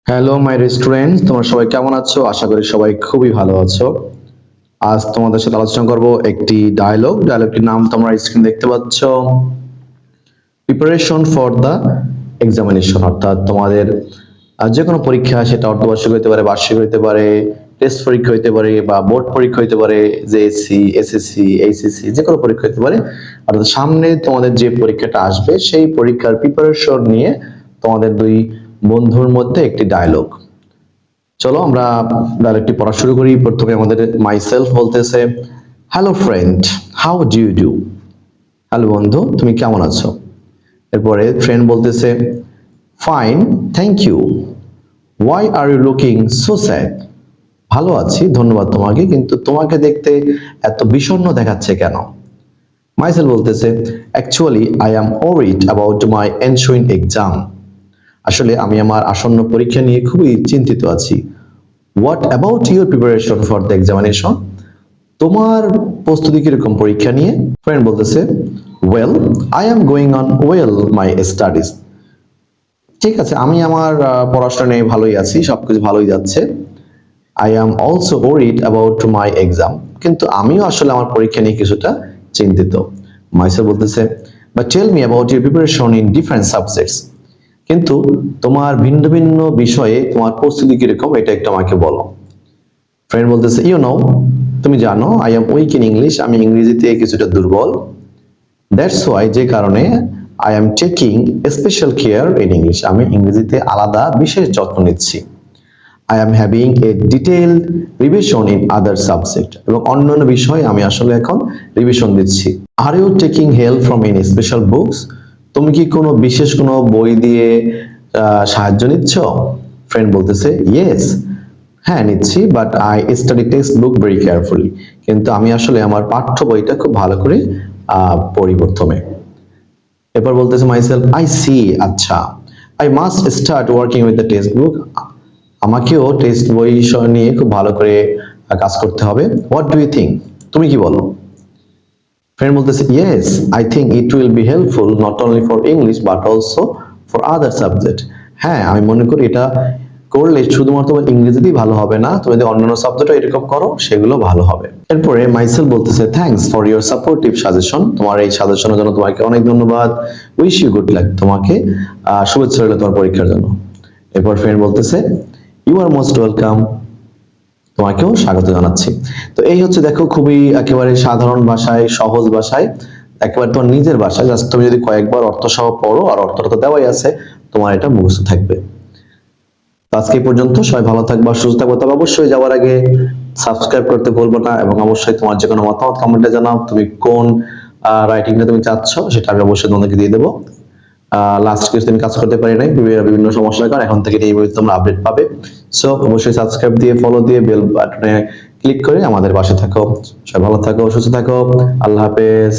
Hello my restaurant, তোমরা সবাই কেমন আছো? আশা করি সবাই খুবই ভালো আছো। আজ তোমাদের সাথে আলোচনা করব একটি ডায়লগটির নাম তোমরা স্ক্রিন দেখতে পাচ্ছ। প্রিপারেশন ফর দ্য এক্সামিনেশন, অর্থাৎ তোমাদের যে কোনো পরীক্ষা, সেটা অর্ধবার্ষিক হতে পারে, বার্ষিক হতে পারে, টেস্ট পরীক্ষা হতে পারে, বা বোর্ড পরীক্ষা হতে পারে, জেএসসি, এসএসসি, এইচএসসি, যে কোনো পরীক্ষা হতে পারে। অর্থাৎ সামনে তোমাদের যে পরীক্ষাটা আসবে সেই পরীক্ষার প্রিপারেশন নিয়ে তোমাদের দুই বন্ধুর মধ্যে একটি ডায়লগ। চলো আমরা ডায়লগটি পড়া শুরু করি। প্রথমে আমাদের মাইসেলফ বলতেছে, hello friend, how do you do? হ্যালো বন্ধু, তুমি কেমন আছো? এরপরে ফ্রেন্ড বলতেছে, fine, thank you. Why are you looking so sad? ভালো আছি, ধন্যবাদ তোমাকে, কিন্তু তোমাকে দেখতে এত বিষণ্ণ দেখাচ্ছে কেন? মাইসেল বলতেছে, actually I am worried about my ensuing exam. আসলে আমি আমার আসন্ন পরীক্ষা নিয়ে খুবই চিন্তিত আছি। What about your preparation for the examination? তোমার প্রস্তুতি কিরকম পরীক্ষা নিয়ে? ফ্রেন্ড বলতেছে, well, I am going on well my studies. ঠিক আছে, আমি আমার পড়াশোনা নিয়ে ভালোই আছি, সবকিছু ভালোই যাচ্ছে। I am also worried about my exam, কিন্তু আমিও আসলে আমার পরীক্ষা নিয়ে কিছুটা চিন্তিত। মাইসেল বলতেছে, but tell me about your preparation in different subjects. কিন্তু তোমার ভিন্ন ভিন্ন বিষয়ে তোমার প্রস্তুতি কিরকম, এটা একটু আমাকে বলো। ফ্রেন্ড বলতেছে, তুমি জানো, I am week in English, আমি ইংরেজিতে কিছুটা দুর্বল। দ্যাটস ওয়াই, যে কারণে, I am taking special care in English, আমি ইংরেজিতে আলাদা বিশেষ যত্ন নিচ্ছি। I am having a detailed revision in other subject, এবং অন্যান্য বিষয়ে আমি আসলে এখন রিভিশন দিচ্ছি। Are you taking help from any special books? তুমি কি কোনো বিশেষ কোনো বই দিয়ে সাহায্য নিচ্ছ? ফ্রেন্ড বলতেছে, ইয়েস, হ্যাঁ নিচ্ছি, but I study text book very carefully, কিন্তু আমি আসলে আমার পাঠ্য বইটা খুব ভালো করে পড়ি প্রথমে। এরপর বলতেছে মাইসেলফ, আই সি, আচ্ছা, I must start working with the text book, আমাকেও টেক্সট বই নিয়ে খুব ভালো করে কাজ করতে হবে। What do you think? তুমি কি বলো? ফ্রেন্ড বলতেছে, yes, I think it will be helpful not only for English but also for other subject. হ্যাঁ, আমি মনে করি এটা করলে শুধুমাত্র ইংরেজিতেই ভালো হবে না, তুমি যদি অন্যান্য সাবজেক্টও এরকম করো সেগুলো ভালো হবে। এরপরে মাইসেল বলতেছে, thanks for your supportive suggestion, তোমার এই সাজেশনের জন্য তোমাকে অনেক ধন্যবাদ। উইশ ইউ গুড লাক, তোমাকে শুভেচ্ছা রইল তোমার পরীক্ষার জন্য। এরপর ফ্রেন্ড বলতেছে, ইউ আর মোস্ট ওয়েলকাম, তোমাকেও স্বাগত জানাচ্ছি। তো এই হচ্ছে, দেখো, খুবই একেবারে সাধারণ ভাষায়, সহজ ভাষায়, একেবারে তোমার নিজের ভাষায়, জাস্ট তুমি যদি কয়েকবার অর্থ সহ পড়ো, আর অর্থটা তো দেওয়াই আছে, তোমার এটা মুখস্থ থাকবে। আজকে এই পর্যন্ত, সবাই ভালো থাকবা, সুস্থ থাকবা। তবে অবশ্যই যাওয়ার আগে সাবস্ক্রাইব করতে ভুলবো না, এবং অবশ্যই তোমার যে কোনো মতামত কমেন্টে জানাও, তুমি কোন রাইটিংটা তুমি চাচ্ছ সেটা আমি অবশ্যই তোমাদেরকে দিয়ে দেবো। লাস্ট কিছু আমি কাজ করতে পারি নাই বিভিন্ন সমস্যার কারণে, এখন থেকে এই বই তোমরা আপডেট পাবে। সো অবশ্যই সাবস্ক্রাইব দিয়ে, ফলো দিয়ে, বেল বাটনে ক্লিক করে আমাদের পাশে থাকো। সবাই ভালো থাকো, সুস্থ থাকো, আল্লাহ হাফেজ।